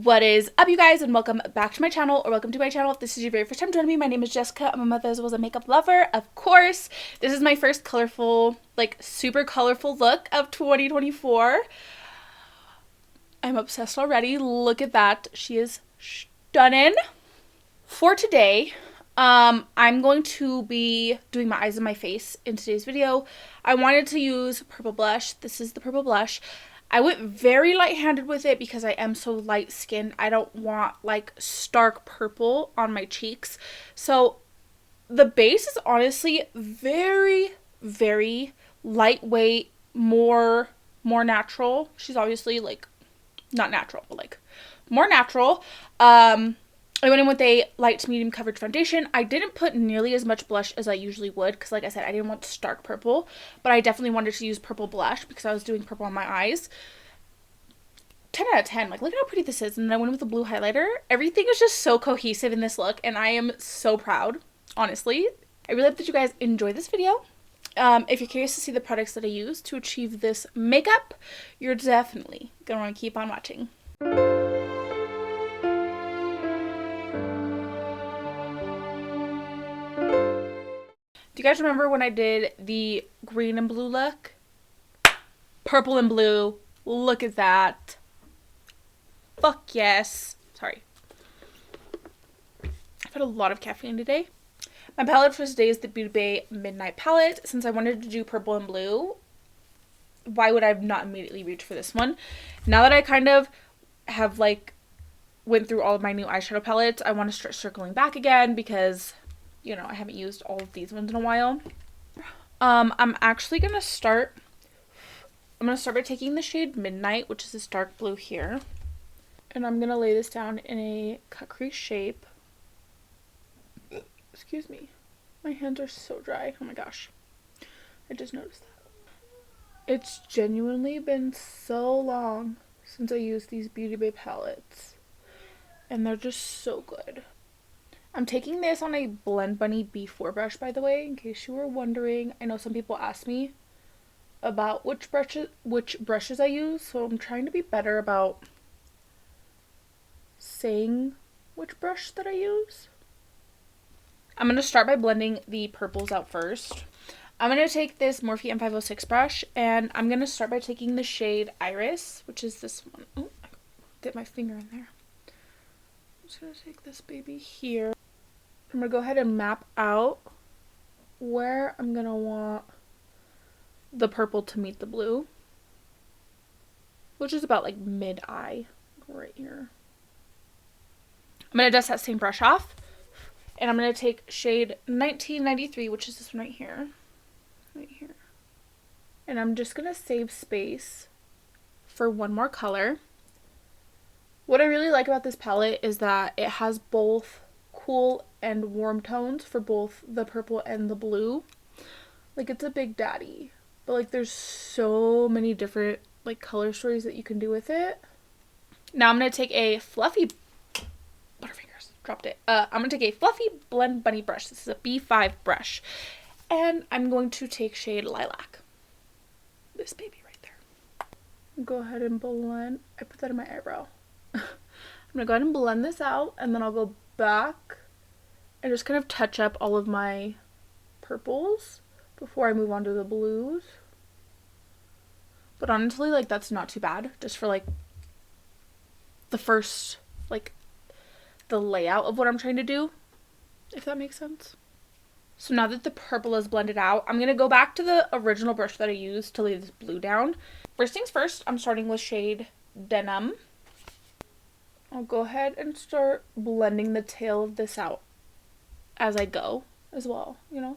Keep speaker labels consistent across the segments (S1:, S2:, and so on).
S1: What is up, you guys, and welcome back to my channel, or welcome to my channel if this is your very first time joining me. My name is Jessica. I'm a mother as well as a makeup lover, of course. This is my first colorful, like super colorful look of 2024. I'm obsessed already. Look at that. She is stunning. For today, I'm going to be doing my eyes and my face in today's video. I wanted to use purple blush. This is the purple blush. I went very light-handed with it because I am so light-skinned. I don't want like stark purple on my cheeks. So the base is honestly very, very lightweight, more natural. She's obviously like not natural, but like more natural. I went in with a light to medium coverage foundation. I didn't put nearly as much blush as I usually would because, like I said, I didn't want stark purple, but I definitely wanted to use purple blush because I was doing purple on my eyes. 10 out of 10. Like, look at how pretty this is. And then I went with the blue highlighter. Everything is just so cohesive in this look, and I am so proud, honestly. I really hope that you guys enjoy this video. If you're curious to see the products that I use to achieve this makeup, you're definitely going to want to keep on watching. Do you guys remember when I did the green and blue look? Purple and blue. Look at that. Fuck yes. Sorry. I've had a lot of caffeine today. My palette for today is the Beauty Bay Midnight palette. Since I wanted to do purple and blue, why would I not immediately reach for this one? Now that I kind of have like went through all of my new eyeshadow palettes, I want to start circling back again because, you know, I haven't used all of these ones in a while. I'm actually going to start by taking the shade Midnight, which is this dark blue here. And I'm going to lay this down in a cut crease shape. Excuse me. My hands are so dry. Oh my gosh. I just noticed that. It's genuinely been so long since I used these Beauty Bay palettes. And they're just so good. I'm taking this on a Blend Bunny B4 brush, by the way, in case you were wondering. I know some people ask me about which brushes I use, so I'm trying to be better about saying which brush that I use. I'm going to start by blending the purples out first. I'm going to take this Morphe M506 brush, and I'm going to start by taking the shade Iris, which is this one. Oh, I dipped my finger in there. I'm just going to take this baby here. I'm going to go ahead and map out where I'm going to want the purple to meet the blue, which is about like mid-eye right here. I'm going to dust that same brush off, and I'm going to take shade 1993, which is this one right here. And I'm just going to save space for one more color. What I really like about this palette is that it has both cool and warm tones for both the purple and the blue. Like, it's a big daddy, but like there's so many different like color stories that you can do with it. Now I'm going to take a fluffy I'm going to take a fluffy Blend Bunny brush. This is a B5 brush. And I'm going to take shade Lilac. This baby right there. Go ahead and blend. I put that in my eyebrow. I'm going to go ahead and blend this out, and then I'll go back and just kind of touch up all of my purples before I move on to the blues. But honestly, like, that's not too bad. Just for like the first, like, the layout of what I'm trying to do, if that makes sense. So now that the purple is blended out, I'm going to go back to the original brush that I used to lay this blue down. First things first, I'm starting with shade Denim. I'll go ahead and start blending the tail of this out as I go as well, you know.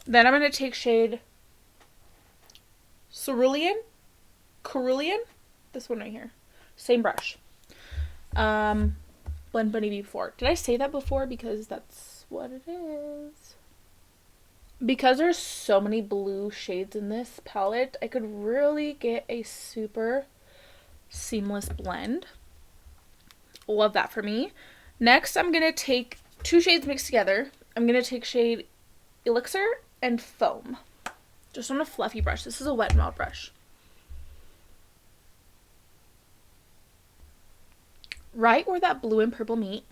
S1: Then I'm going to take shade Cerulean, this one right here. Same brush. Blend Bunny B4. Did I say that before? Because that's what it is. Because there's so many blue shades in this palette, I could really get a super seamless blend. Love that for me. Next, I'm going to take two shades mixed together. I'm going to take shade Elixir and Foam. Just on a fluffy brush. This is a Wet n Wild brush. right where that blue and purple meet,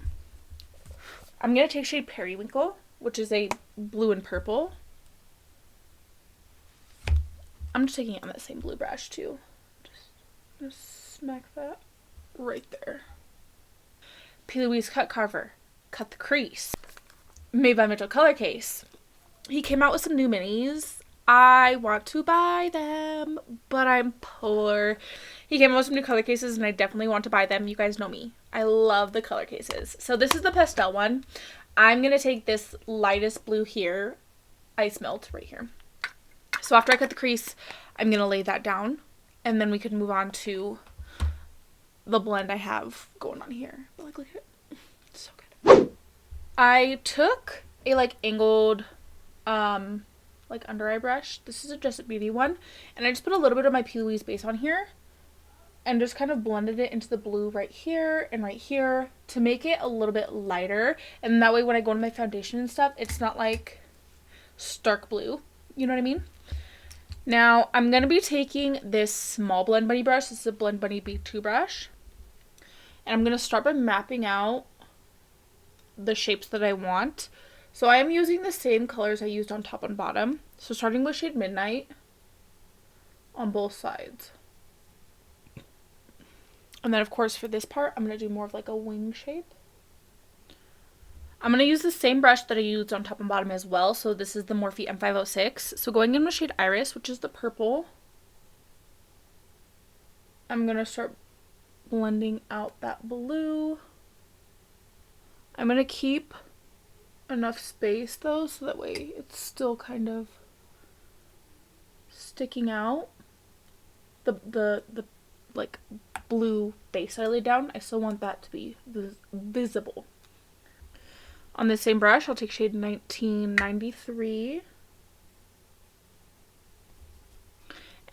S1: I'm going to take shade Periwinkle, which is a blue and purple. I'm just taking it on that same blue brush too. Just smack that right there. Plouise Cut Carver, Cut the Crease, made by Mitchell Color Case. He came out with some new minis. I want to buy them, but I'm poor. He came out with some new color cases, and I definitely want to buy them. You guys know me. I love the color cases. So this is the pastel one. I'm going to take this lightest blue here, Ice Melt right here. So after I cut the crease, I'm going to lay that down, and then we can move on to the blend I have going on here. But like, look at it. It's so good. I took a like angled like under eye brush. This is a Just Beauty one, and I just put a little bit of my Plouise base on here and just kind of blended it into the blue right here and right here to make it a little bit lighter, and that way when I go into my foundation and stuff, it's not like stark blue, you know what I mean? Now I'm going to be taking this small Blend Bunny brush. This is a Blend Bunny B2 brush, and I'm going to start by mapping out the shapes that I want. So I am using the same colors I used on top and bottom. So starting with shade Midnight on both sides. And then of course for this part, I'm going to do more of like a wing shape. I'm going to use the same brush that I used on top and bottom as well. So this is the Morphe M506. So going in with shade Iris, which is the purple, I'm going to start blending out that blue. I'm going to keep enough space though, so that way it's still kind of sticking out. The like blue base I laid down, I still want that to be visible. On the same brush, I'll take shade 1993.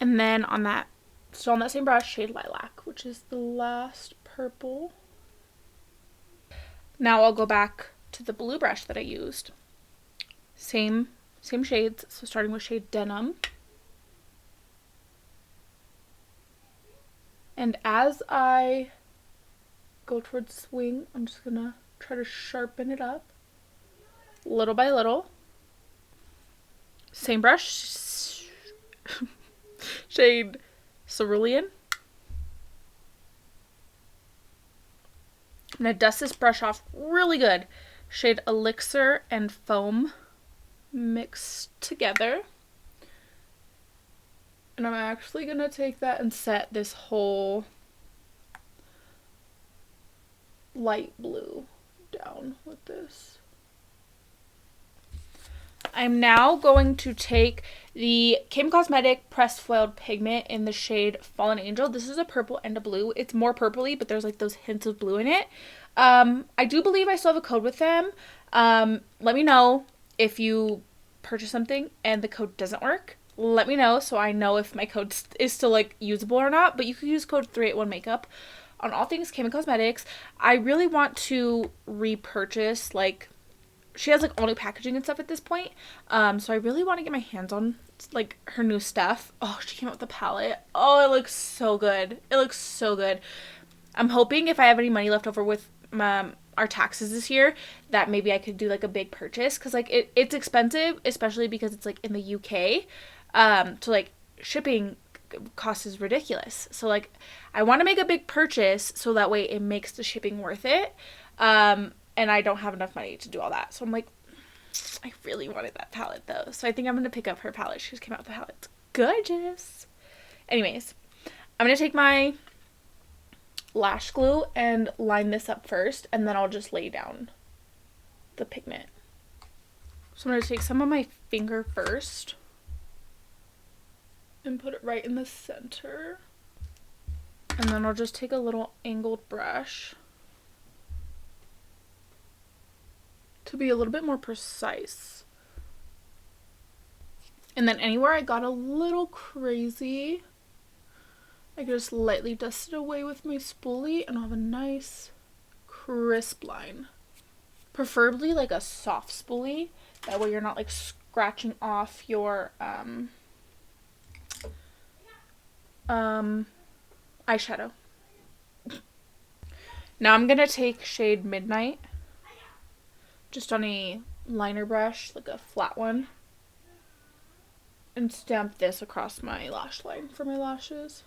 S1: And then on that, still on that same brush, shade Lilac, which is the last purple. Now I'll go back to the blue brush that I used. Same shades, so starting with shade Denim. And as I go towards swing, I'm just gonna try to sharpen it up little by little. Same brush, shade Cerulean. I'm going to dust this brush off really good. Shade Elixir and Foam mixed together. And I'm actually going to take that and set this whole light blue down with this. I'm now going to take the Kim Cosmetic Pressed Foiled Pigment in the shade Fallen Angel. This is a purple and a blue. It's more purpley, but there's like those hints of blue in it. I do believe I still have a code with them. Let me know if you purchase something and the code doesn't work. Let me know so I know if my code is still like usable or not. But you can use code 381makeup on all things Kim Cosmetics. I really want to repurchase, like, she has like all new packaging and stuff at this point. So I really want to get my hands on like her new stuff. Oh, she came out with the palette. Oh, it looks so good. It looks so good. I'm hoping if I have any money left over with our taxes this year, that maybe I could do like a big purchase, because like it's expensive, especially because it's like in the UK. So like shipping cost is ridiculous. So like I want to make a big purchase so that way it makes the shipping worth it. And I don't have enough money to do all that. So I'm like, I really wanted that palette though. So I think I'm going to pick up her palette. She just came out with the palette. It's gorgeous. Anyways, I'm going to take my lash glue and line this up first, and then I'll just lay down the pigment. So I'm going to take some of my finger first and put it right in the center. And then I'll just take a little angled brush to be a little bit more precise. And then anywhere I got a little crazy, I can just lightly dust it away with my spoolie and I'll have a nice crisp line. Preferably like a soft spoolie, that way you're not like scratching off your eyeshadow. Now I'm going to take shade Midnight, just on a liner brush, like a flat one, and stamp this across my lash line for my lashes.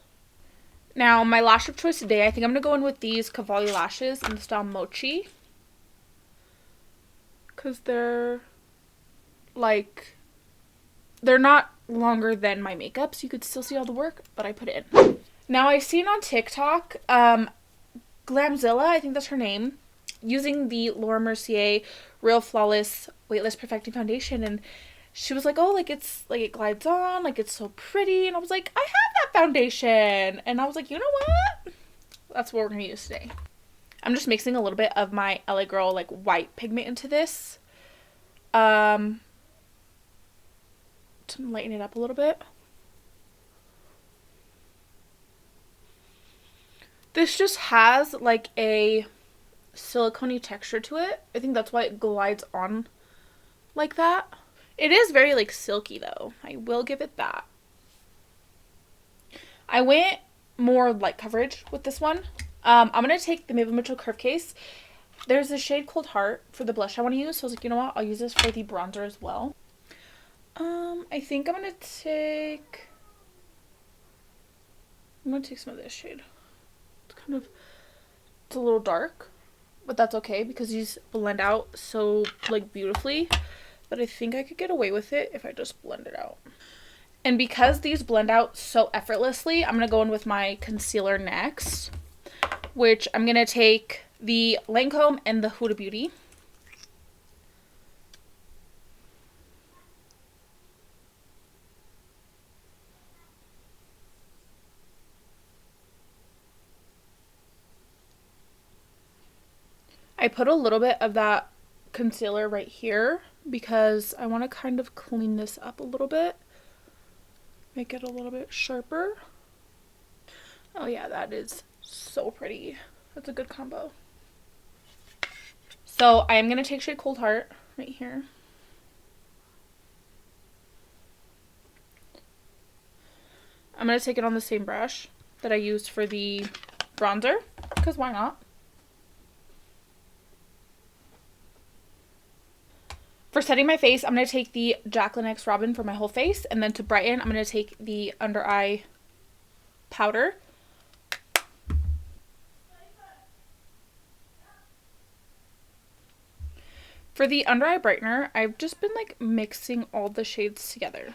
S1: Now, my lash of choice today, I think I'm going to go in with these Cavalli Lashes in the style Mochi. Because they're, like, they're not longer than my makeup, so you could still see all the work, but I put it in. Now, I've seen on TikTok, Glamzilla, I think that's her name, using the Laura Mercier Real Flawless Weightless Perfecting Foundation, and she was like, oh, like, it's, like, it glides on, like, it's so pretty, and I was like, I have that foundation, and I was like, you know what? That's what we're going to use today. I'm just mixing a little bit of my LA Girl, like, white pigment into this, to lighten it up a little bit. This just has, like, a silicone-y texture to it. I think that's why it glides on like that. It is very, like, silky, though. I will give it that. I went more light coverage with this one. I'm going to take the Maybelline Mitchell Curve Case. There's a shade Cold Heart for the blush I want to use. So I was like, you know what? I'll use this for the bronzer as well. I think I'm going to take some of this shade. It's a little dark, but that's okay because these blend out so, like, beautifully. But I think I could get away with it if I just blend it out. And because these blend out so effortlessly, I'm going to go in with my concealer next, which I'm going to take the Lancome and the Huda Beauty. I put a little bit of that concealer right here because I want to kind of clean this up a little bit. Make it a little bit sharper. Oh yeah, that is so pretty. That's a good combo. So I am going to take shade Cold Heart right here. I'm going to take it on the same brush that I used for the bronzer, because why not? For setting my face, I'm going to take the Jaclyn X Robin for my whole face, and then to brighten, I'm going to take the under eye powder. For the under eye brightener, I've just been, like, mixing all the shades together.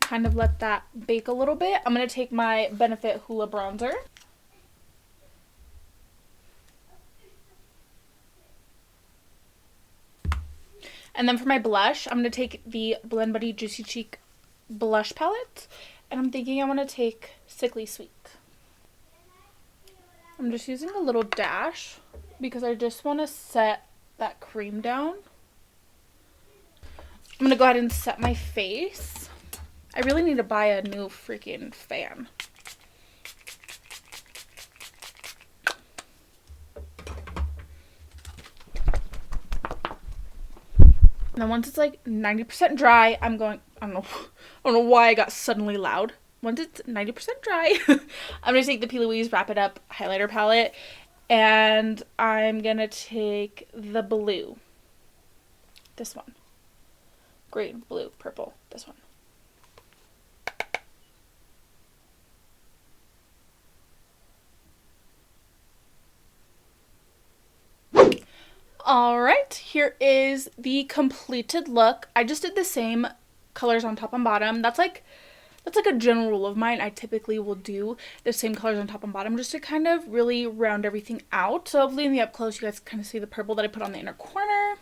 S1: Kind of let that bake a little bit. I'm going to take my Benefit Hoola bronzer. And then for my blush, I'm going to take the Blend Buddy Juicy Cheek blush palette. And I'm thinking I want to take Sickly Sweet. I'm just using a little dash because I just want to set that cream down. I'm going to go ahead and set my face. I really need to buy a new freaking fan. And then once it's like 90% dry, I'm going, I don't know why I got suddenly loud. Once it's 90% dry, I'm going to take the Plouise Wrap It Up highlighter palette, and I'm going to take the blue. This one. Green, blue, purple, this one. Alright, here is the completed look. I just did the same colors on top and bottom. That's like a general rule of mine. I typically will do the same colors on top and bottom just to kind of really round everything out. So hopefully in the up close you guys kind of see the purple that I put on the inner corner.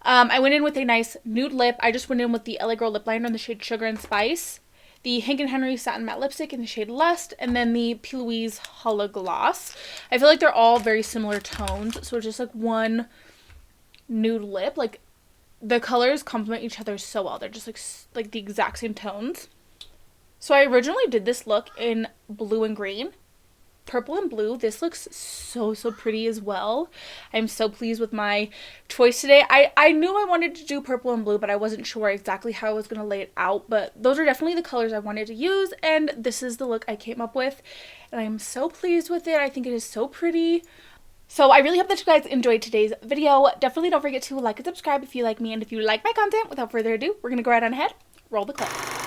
S1: I went in with a nice nude lip. I just went in with the LA Girl lip liner in the shade Sugar and Spice, the Henry Satin Matte lipstick in the shade Lust, and then the Plouise Holla gloss. I feel like they're all very similar tones, so it's just like one nude lip. Like, the colors complement each other so well. They're just like the exact same tones. So I originally did this look in blue and green, purple and blue. This looks so pretty as well. I'm so pleased with my choice today. I knew I wanted to do purple and blue, but I wasn't sure exactly how I was going to lay it out, but those are definitely the colors I wanted to use, and this is the look I came up with, and I'm so pleased with it. I think it is so pretty. So I really hope that you guys enjoyed today's video. Definitely don't forget to like and subscribe if you like me and if you like my content. Without further ado, we're going to go right on ahead, roll the clip.